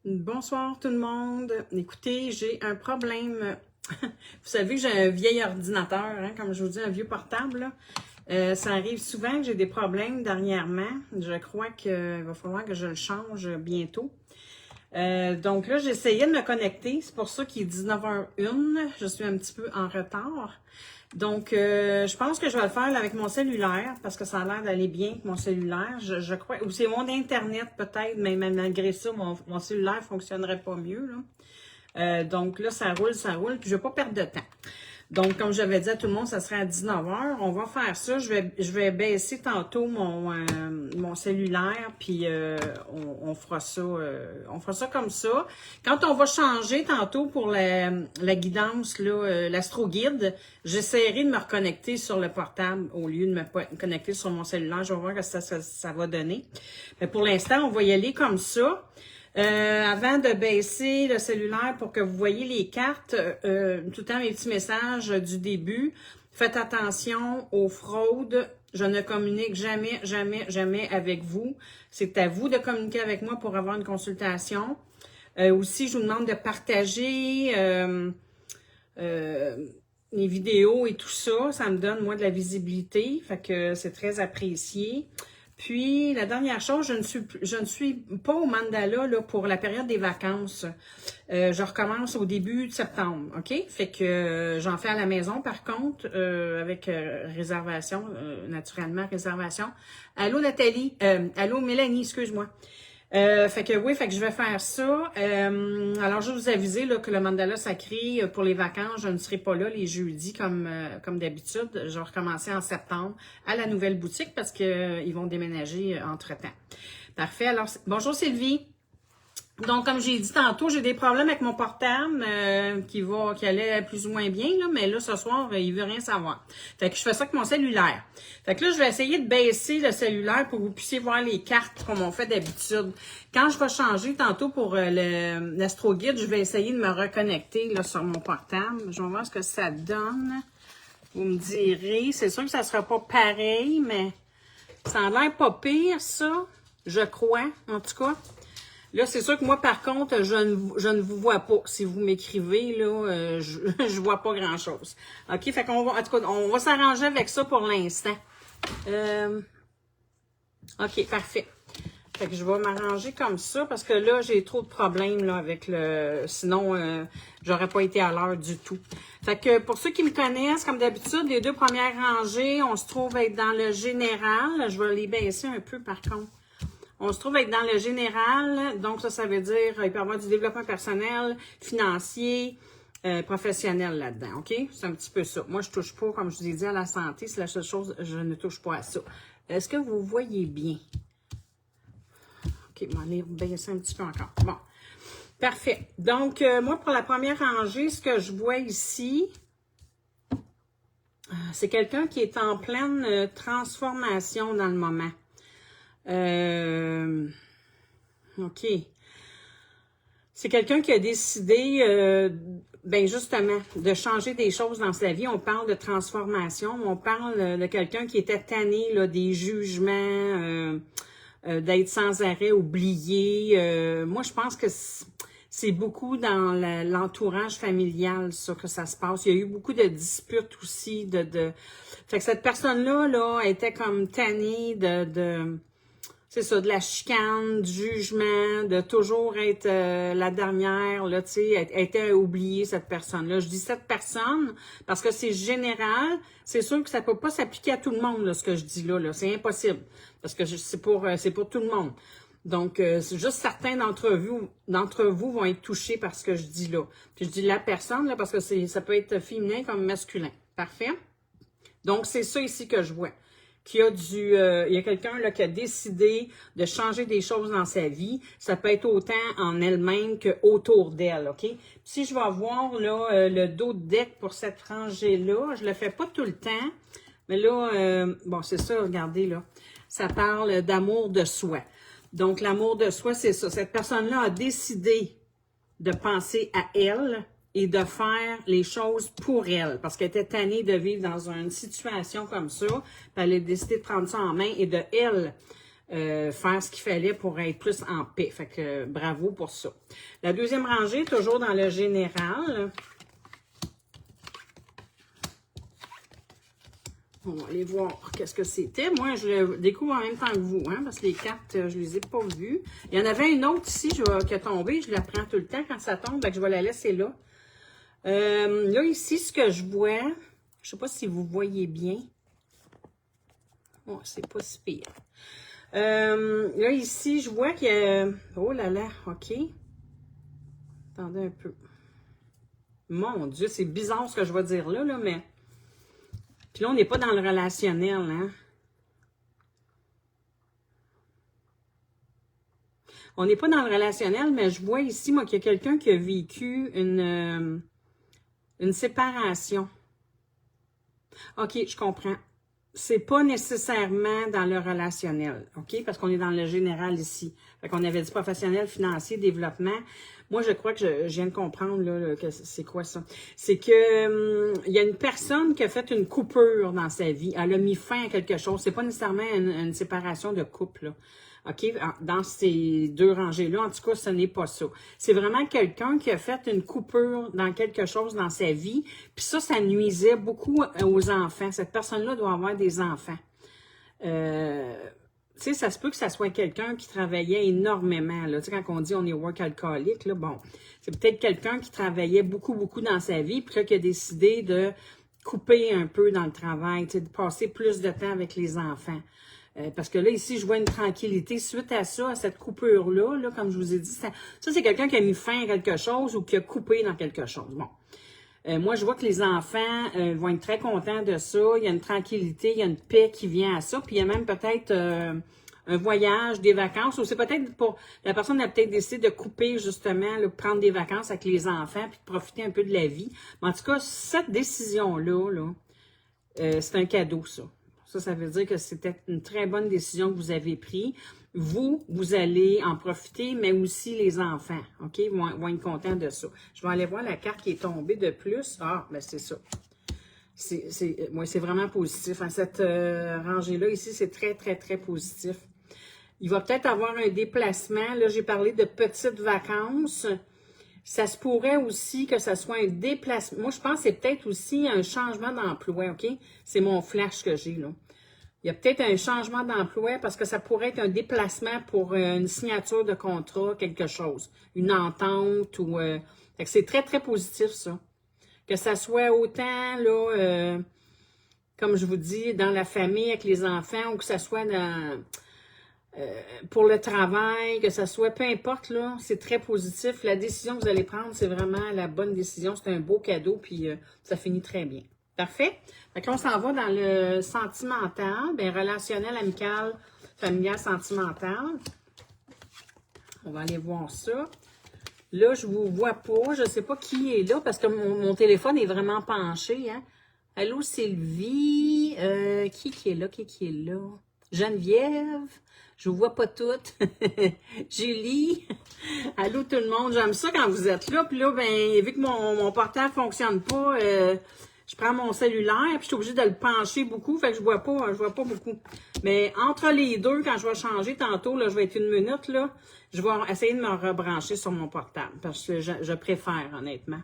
Bonsoir tout le monde. Écoutez, j'ai un problème. Vous savez que j'ai un vieil ordinateur, hein, comme je vous dis, un vieux portable. Ça arrive souvent que j'ai des problèmes dernièrement. Je crois qu'il va falloir que je le change bientôt. Donc là, j'ai essayé de me connecter. C'est pour ça qu'il est 19h01. Je suis un petit peu en retard. Donc, je pense que je vais le faire là, avec mon cellulaire parce que ça a l'air d'aller bien avec mon cellulaire. Je crois, ou c'est mon Internet peut-être, mais malgré ça, mon cellulaire ne fonctionnerait pas mieux. Là. Donc là, ça roule, puis je ne vais pas perdre de temps. Donc, comme j'avais dit à tout le monde, ça serait à 19h. On va faire ça. Je vais baisser tantôt mon cellulaire, puis on fera ça comme ça. Quand on va changer tantôt pour la guidance, l'astro-guide, j'essaierai de me reconnecter sur le portable au lieu de me connecter sur mon cellulaire. Je vais voir ce que ça va donner. Mais pour l'instant, on va y aller comme ça. Avant de baisser le cellulaire pour que vous voyez les cartes, tout le temps mes petits messages du début. Faites attention aux fraudes. Je ne communique jamais, jamais, jamais avec vous. C'est à vous de communiquer avec moi pour avoir une consultation. Aussi, je vous demande de partager les vidéos et tout ça. Ça me donne, moi, de la visibilité. Fait que c'est très apprécié. Puis, la dernière chose, je ne suis pas au mandala là, pour la période des vacances. Je recommence au début de septembre, OK? Fait que j'en fais à la maison, par contre, avec réservation, naturellement, réservation. Allô, Nathalie? Allô, Mélanie, excuse-moi. Fait que je vais faire ça. Alors, je vais vous aviser là, que le mandala sacré, pour les vacances, je ne serai pas là les jeudis comme d'habitude. Je vais recommencer en septembre à la nouvelle boutique parce qu'ils vont déménager entre-temps. Parfait. Alors, bonjour Sylvie. Donc, comme j'ai dit tantôt, j'ai des problèmes avec mon portable qui allait plus ou moins bien, là, mais là, ce soir, il veut rien savoir. Fait que je fais ça avec mon cellulaire. Fait que là, je vais essayer de baisser le cellulaire pour que vous puissiez voir les cartes comme on fait d'habitude. Quand je vais changer tantôt pour l'astro-guide, je vais essayer de me reconnecter là, sur mon portable. Je vais voir ce que ça donne. Vous me direz. C'est sûr que ça sera pas pareil, mais ça a l'air pas pire, ça. Je crois, en tout cas. Là, c'est sûr que moi, par contre, je ne vous vois pas. Si vous m'écrivez, là, je vois pas grand-chose. OK? Fait qu'on va, en tout cas, on va s'arranger avec ça pour l'instant. OK, parfait. Fait que je vais m'arranger comme ça parce que là, j'ai trop de problèmes là, avec sinon, j'aurais pas été à l'heure du tout. Fait que pour ceux qui me connaissent, comme d'habitude, les deux premières rangées, on se trouve être dans le général. Je vais les baisser un peu, par contre. On se trouve être dans le général, donc ça veut dire il peut y avoir du développement personnel, financier, professionnel là-dedans, OK? C'est un petit peu ça. Moi, je touche pas, comme je vous ai dit, à la santé, c'est la seule chose, je ne touche pas à ça. Est-ce que vous voyez bien? OK, on va aller baisser un petit peu encore. Bon, parfait. Donc, moi, pour la première rangée, ce que je vois ici, c'est quelqu'un qui est en pleine transformation dans le moment. OK. C'est quelqu'un qui a décidé, justement, de changer des choses dans sa vie. On parle de transformation. On parle de quelqu'un qui était tanné là, des jugements, d'être sans arrêt oublié. Moi, je pense que c'est beaucoup dans l'entourage familial, ça, que ça se passe. Il y a eu beaucoup de disputes aussi. Fait que cette personne-là, là, était comme tannée c'est ça, de la chicane, du jugement, de toujours être la dernière, là, tu sais, elle était oubliée, cette personne-là. Je dis cette personne parce que c'est général. C'est sûr que ça peut pas s'appliquer à tout le monde, là, ce que je dis là. C'est impossible. Parce que c'est pour tout le monde. Donc, c'est juste certains d'entre vous vont être touchés par ce que je dis là. Puis je dis la personne, là, parce que ça peut être féminin comme masculin. Parfait? Donc, c'est ça ici que je vois. Il y a quelqu'un là qui a décidé de changer des choses dans sa vie. Ça peut être autant en elle-même que autour d'elle, OK? Puis si je vais voir là le dos de deck pour cette rangée-là, je le fais pas tout le temps, mais là, bon, c'est ça, regardez là. Ça parle d'amour de soi. Donc, l'amour de soi, c'est ça. Cette personne-là a décidé de penser à elle et de faire les choses pour elle, parce qu'elle était tannée de vivre dans une situation comme ça, puis elle a décidé de prendre ça en main et de, elle, faire ce qu'il fallait pour être plus en paix. Fait que bravo pour ça. La deuxième rangée, toujours dans le général. On va aller voir qu'est-ce que c'était. Moi, je le découvre en même temps que vous, hein, parce que les cartes, je les ai pas vues. Il y en avait une autre ici qui a tombé. Je la prends tout le temps quand ça tombe, donc je vais la laisser là. Là, ici, ce que je vois, je sais pas si vous voyez bien. Oh, c'est pas si pire. Là, ici, je vois qu'il y a... Oh là là, OK. Attendez un peu. Mon Dieu, c'est bizarre ce que je vais dire là, mais... Puis là, on n'est pas dans le relationnel, hein. On n'est pas dans le relationnel, mais je vois ici, moi, qu'il y a quelqu'un qui a vécu une séparation. OK, je comprends. C'est pas nécessairement dans le relationnel, OK? Parce qu'on est dans le général ici. Fait qu'on avait dit professionnel, financier, développement. Moi, je crois que je viens de comprendre là, que c'est quoi ça. C'est que il y a une personne qui a fait une coupure dans sa vie. Elle a mis fin à quelque chose. C'est pas nécessairement une séparation de couple, là. OK? Dans ces deux rangées-là, en tout cas, ce n'est pas ça. C'est vraiment quelqu'un qui a fait une coupure dans quelque chose dans sa vie. Puis ça nuisait beaucoup aux enfants. Cette personne-là doit avoir des enfants. Tu sais, ça se peut que ça soit quelqu'un qui travaillait énormément. Là. Tu sais, quand on dit on est work-alcoolique, là, bon, c'est peut-être quelqu'un qui travaillait beaucoup dans sa vie, puis là, qui a décidé de couper un peu dans le travail, tu sais, de passer plus de temps avec les enfants. Parce que là, ici, je vois une tranquillité suite à ça, à cette coupure-là, là, comme je vous ai dit. Ça c'est quelqu'un qui a mis fin à quelque chose ou qui a coupé dans quelque chose. Bon. Moi, je vois que les enfants vont être très contents de ça. Il y a une tranquillité, il y a une paix qui vient à ça. Puis il y a même peut-être un voyage, des vacances. Ou c'est peut-être pour... La personne a peut-être décidé de couper, justement, là, prendre des vacances avec les enfants puis de profiter un peu de la vie. Mais en tout cas, cette décision-là, c'est un cadeau, ça. Ça veut dire que c'était une très bonne décision que vous avez prise. Vous allez en profiter, mais aussi les enfants, OK? Vont être contents de ça. Je vais aller voir la carte qui est tombée de plus. Ah, ben c'est ça. C'est vraiment positif. Hein. Cette rangée-là, ici, c'est très positif. Il va peut-être avoir un déplacement. Là, j'ai parlé de petites vacances. Ça se pourrait aussi que ça soit un déplacement. Moi, je pense que c'est peut-être aussi un changement d'emploi, OK? C'est mon flash que j'ai, là. Il y a peut-être un changement d'emploi parce que ça pourrait être un déplacement pour une signature de contrat, quelque chose. Une entente ou... Fait que c'est très positif, ça. Que ça soit autant, là, comme je vous dis, dans la famille avec les enfants ou que ça soit dans... pour le travail, que ça soit, peu importe, là, c'est très positif. La décision que vous allez prendre, c'est vraiment la bonne décision. C'est un beau cadeau, puis ça finit très bien. Parfait? Fait qu'on s'en va dans le sentimental, bien, relationnel, amical, familial, sentimental. On va aller voir ça. Là, je vous vois pas. Je sais pas qui est là, parce que mon téléphone est vraiment penché, hein. Allô, Sylvie? Qui est là? Qui est là? Geneviève? Je vous vois pas toutes. Julie? Allô tout le monde? J'aime ça quand vous êtes là. Puis là, ben, vu que mon portable fonctionne pas, je prends mon cellulaire, puis je suis obligée de le pencher beaucoup, fait que je vois pas beaucoup. Mais entre les deux, quand je vais changer tantôt, là, je vais être une minute, là, je vais essayer de me rebrancher sur mon portable, parce que je préfère, honnêtement.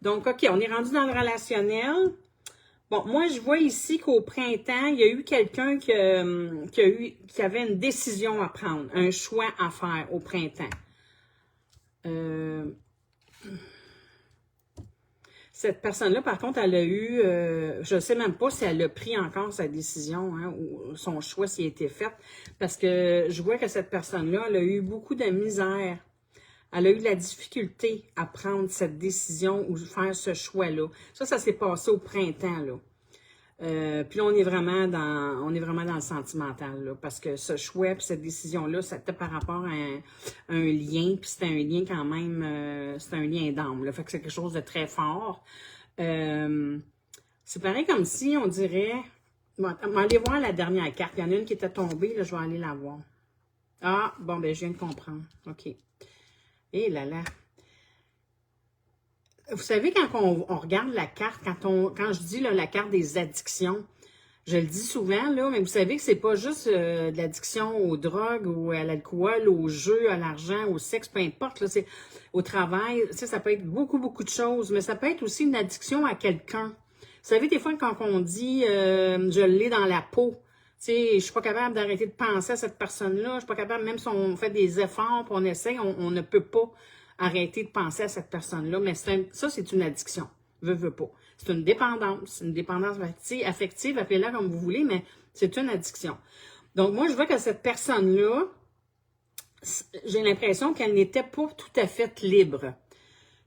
Donc, OK, on est rendu dans le relationnel. Bon, moi, je vois ici qu'au printemps, il y a eu quelqu'un qui avait une décision à prendre, un choix à faire au printemps. Cette personne-là, par contre, elle a eu, je ne sais même pas si elle a pris encore sa décision, hein, ou son choix s'il a été fait, parce que je vois que cette personne-là, elle a eu beaucoup de misère. Elle a eu de la difficulté à prendre cette décision ou faire ce choix-là. Ça s'est passé au printemps, là. Puis là, on est vraiment dans le sentimental, là, parce que ce choix puis cette décision-là, c'était par rapport à un lien, puis c'était un lien quand même, c'était un lien d'âme, là, fait que c'est quelque chose de très fort. C'est pareil comme si on dirait, bon, on va aller voir la dernière carte, il y en a une qui était tombée, là, je vais aller la voir. Ah, bon, ben je viens de comprendre, OK. Eh là là. Vous savez, quand on regarde la carte, quand je dis là, la carte des addictions, Je le dis souvent, là, mais vous savez que c'est pas juste de l'addiction aux drogues ou à l'alcool, au jeu, à l'argent, au sexe, peu importe, là, c'est au travail. Tu sais, ça peut être beaucoup, beaucoup de choses, mais ça peut être aussi une addiction à quelqu'un. Vous savez, des fois, quand on dit je l'ai dans la peau, tu sais, je suis pas capable d'arrêter de penser à cette personne-là, je suis pas capable, même si on fait des efforts, puis on essaye, on ne peut pas arrêter de penser à cette personne-là, mais ça, c'est une addiction. Veux pas. C'est une dépendance affective, appelez-la comme vous voulez, mais c'est une addiction. Donc, moi, je vois que cette personne-là, j'ai l'impression qu'elle n'était pas tout à fait libre.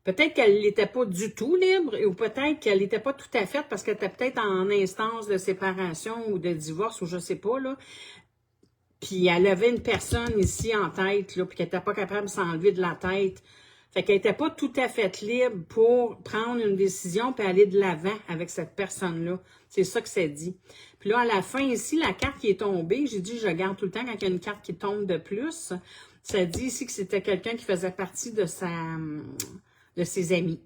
Peut-être qu'elle n'était pas du tout libre, ou peut-être qu'elle n'était pas tout à fait parce qu'elle était peut-être en instance de séparation ou de divorce, ou je sais pas, là. Puis elle avait une personne ici en tête, là, puis qu'elle n'était pas capable de s'enlever de la tête. Fait qu'elle n'était pas tout à fait libre pour prendre une décision puis aller de l'avant avec cette personne-là. C'est ça que ça dit. Puis là, à la fin, ici, la carte qui est tombée, j'ai dit, je regarde tout le temps quand il y a une carte qui tombe de plus. Ça dit ici que c'était quelqu'un qui faisait partie de ses amis.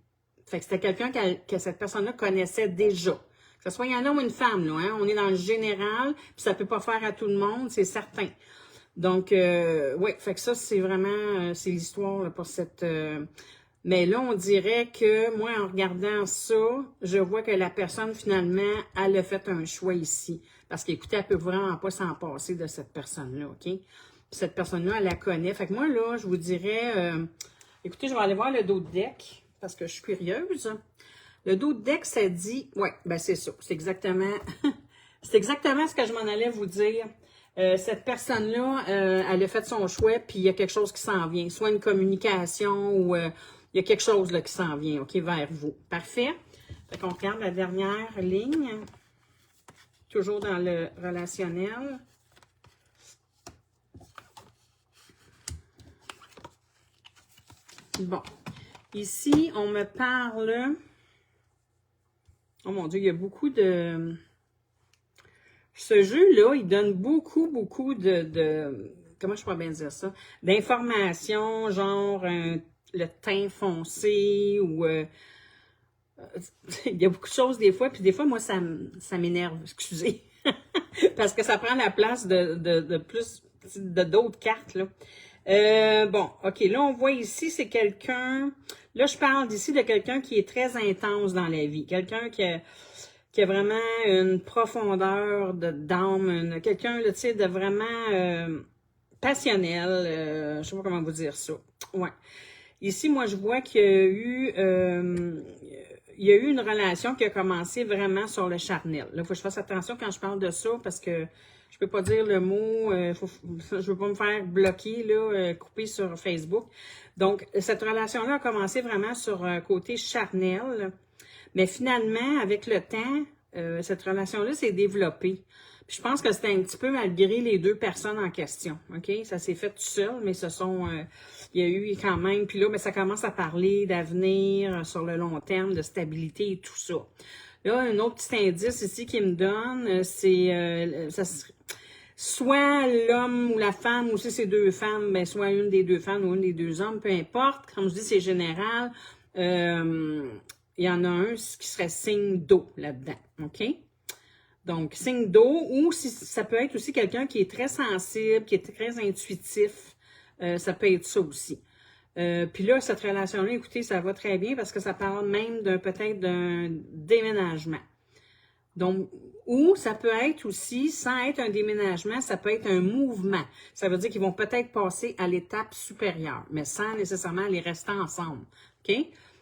Fait que c'était quelqu'un que cette personne-là connaissait déjà. Que ce soit un homme ou une femme, là, hein? On est dans le général, puis ça peut pas faire à tout le monde, c'est certain. Donc, oui, fait que ça, c'est vraiment, c'est l'histoire là, pour cette... mais là, on dirait que, moi, en regardant ça, je vois que la personne, finalement, elle a fait un choix ici. Parce qu'écoutez, elle peut vraiment pas s'en passer de cette personne-là, OK? Puis cette personne-là, elle la connaît. Fait que moi, là, je vous dirais... écoutez, je vais aller voir le dos de deck, parce que je suis curieuse. Le dos de deck, ça dit... Ouais, ben c'est ça. C'est exactement... c'est exactement ce que je m'en allais vous dire. Cette personne-là, elle a fait son choix, puis il y a quelque chose qui s'en vient. Soit une communication ou il y a quelque chose là, qui s'en vient, OK, vers vous. Parfait. Fait qu'on regarde la dernière ligne. Toujours dans le relationnel. Bon. Ici, on me parle... Oh mon Dieu, il y a beaucoup de... Ce jeu-là, il donne beaucoup de comment je pourrais bien dire ça? D'informations, genre le teint foncé ou... il y a beaucoup de choses des fois, puis des fois, moi, ça m'énerve, excusez. Parce que ça prend la place de plus d'autres cartes, là. Bon, OK, là, on voit ici, c'est quelqu'un... Là, je parle d'ici de quelqu'un qui est très intense dans la vie. Quelqu'un qui a vraiment une profondeur d'âme, quelqu'un, tu sais, de vraiment passionnel, je sais pas comment vous dire ça. Ouais. Ici, moi, je vois qu'il y a eu une relation qui a commencé vraiment sur le charnel. Là, il faut que je fasse attention quand je parle de ça, parce que je peux pas dire le mot, je veux pas me faire bloquer, là, couper sur Facebook. Donc, cette relation-là a commencé vraiment sur un côté charnel. Mais finalement, avec le temps, cette relation-là s'est développée. Puis je pense que c'était un petit peu malgré les deux personnes en question. OK? Ça s'est fait tout seul, mais il y a eu quand même... Puis là, mais ça commence à parler d'avenir sur le long terme, de stabilité et tout ça. Là, un autre petit indice ici qui me donne, c'est... soit l'homme ou la femme, ou si c'est deux femmes, ben soit une des deux femmes ou une des deux hommes, peu importe. Comme je dis, c'est général. Il y en a un qui serait signe d'eau là-dedans, OK? Donc, signe d'eau, ou si ça peut être aussi quelqu'un qui est très sensible, qui est très intuitif, ça peut être ça aussi. Puis là, cette relation-là, écoutez, ça va très bien parce que ça parle même peut-être d'un déménagement. Donc, ou ça peut être aussi, sans être un déménagement, ça peut être un mouvement. Ça veut dire qu'ils vont peut-être passer à l'étape supérieure, mais sans nécessairement les rester ensemble, OK?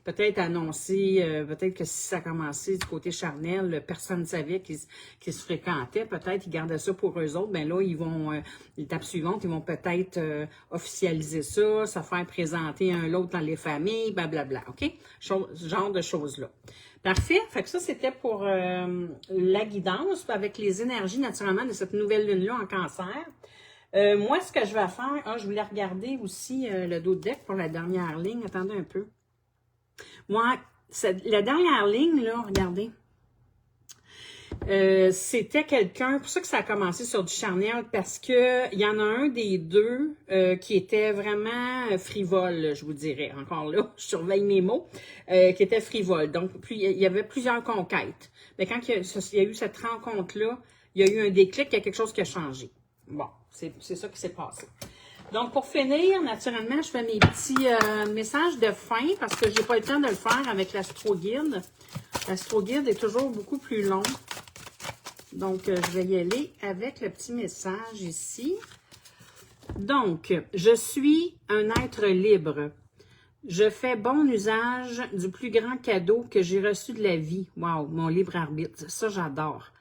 Peut-être annoncer, peut-être que si ça a commencé du côté charnel, personne ne savait qu'ils se fréquentaient, peut-être ils gardaient ça pour eux autres, ben là, ils vont, l'étape suivante, ils vont peut-être officialiser ça, se faire présenter un l'autre dans les familles, blablabla, OK? Ce genre de choses-là. Parfait, fait que ça, c'était pour la guidance avec les énergies, naturellement, de cette nouvelle lune-là en cancer. Moi, ce que je vais faire, je voulais regarder aussi le dos de deck pour la dernière ligne, attendez un peu. Moi, la dernière ligne, là, regardez, c'était quelqu'un, pour ça que ça a commencé sur du charnel, parce que il y en a un des deux qui était vraiment frivole, je vous dirais, encore là, je surveille mes mots, qui était frivole. Donc, il y avait plusieurs conquêtes. Mais quand il y a eu cette rencontre-là, il y a eu un déclic, il y a quelque chose qui a changé. Bon, c'est ça qui s'est passé. Donc, pour finir, naturellement, je fais mes petits messages de fin parce que j'ai pas le temps de le faire avec l'Astro-Guide. L'Astro-Guide est toujours beaucoup plus long. Donc, je vais y aller avec le petit message ici. Donc, je suis un être libre. Je fais bon usage du plus grand cadeau que j'ai reçu de la vie. Wow, mon libre arbitre. Ça, j'adore.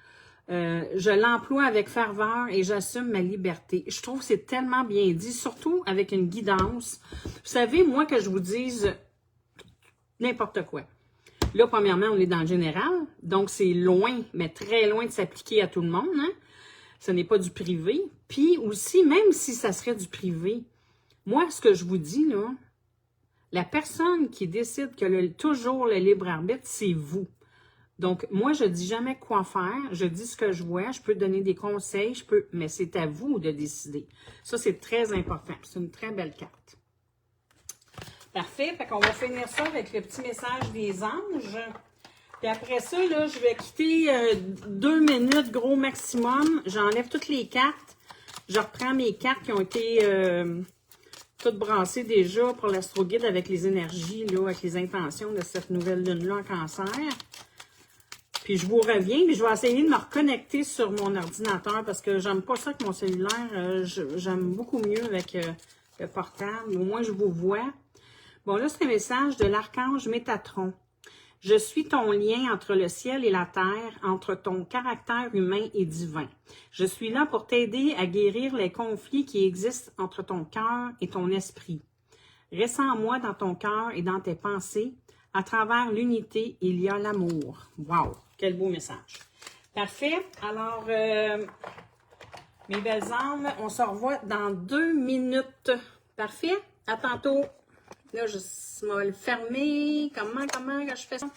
Je l'emploie avec ferveur et j'assume ma liberté. Je trouve que c'est tellement bien dit, surtout avec une guidance. Vous savez, moi, que je vous dise n'importe quoi. Là, premièrement, on est dans le général, donc c'est loin, mais très loin de s'appliquer à tout le monde. Hein? Ce n'est pas du privé. Puis aussi, même si ça serait du privé, moi, ce que je vous dis, là, la personne qui décide que toujours le libre arbitre, c'est vous. Donc, moi, je dis jamais quoi faire. Je dis ce que je vois. Je peux donner des conseils, mais c'est à vous de décider. Ça, c'est très important. C'est une très belle carte. Parfait. Fait qu'on va finir ça avec le petit message des anges. Puis après ça, là, je vais quitter 2 minutes, gros maximum. J'enlève toutes les cartes. Je reprends mes cartes qui ont été toutes brassées déjà pour l'Astro-Guide avec les énergies, là, avec les intentions de cette nouvelle lune-là en Cancer. Puis je vous reviens, puis je vais essayer de me reconnecter sur mon ordinateur parce que j'aime pas ça avec mon cellulaire. J'aime beaucoup mieux avec le portable. Au moins, je vous vois. Bon, là, c'est un message de l'archange Métatron. Je suis ton lien entre le ciel et la terre, entre ton caractère humain et divin. Je suis là pour t'aider à guérir les conflits qui existent entre ton cœur et ton esprit. Ressens-moi dans ton cœur et dans tes pensées. À travers l'unité, il y a l'amour. Wow! Quel beau message. Parfait. Alors, mes belles âmes, on se revoit dans 2 minutes. Parfait. À tantôt. Là, je vais le fermer. Comment que je fais ça?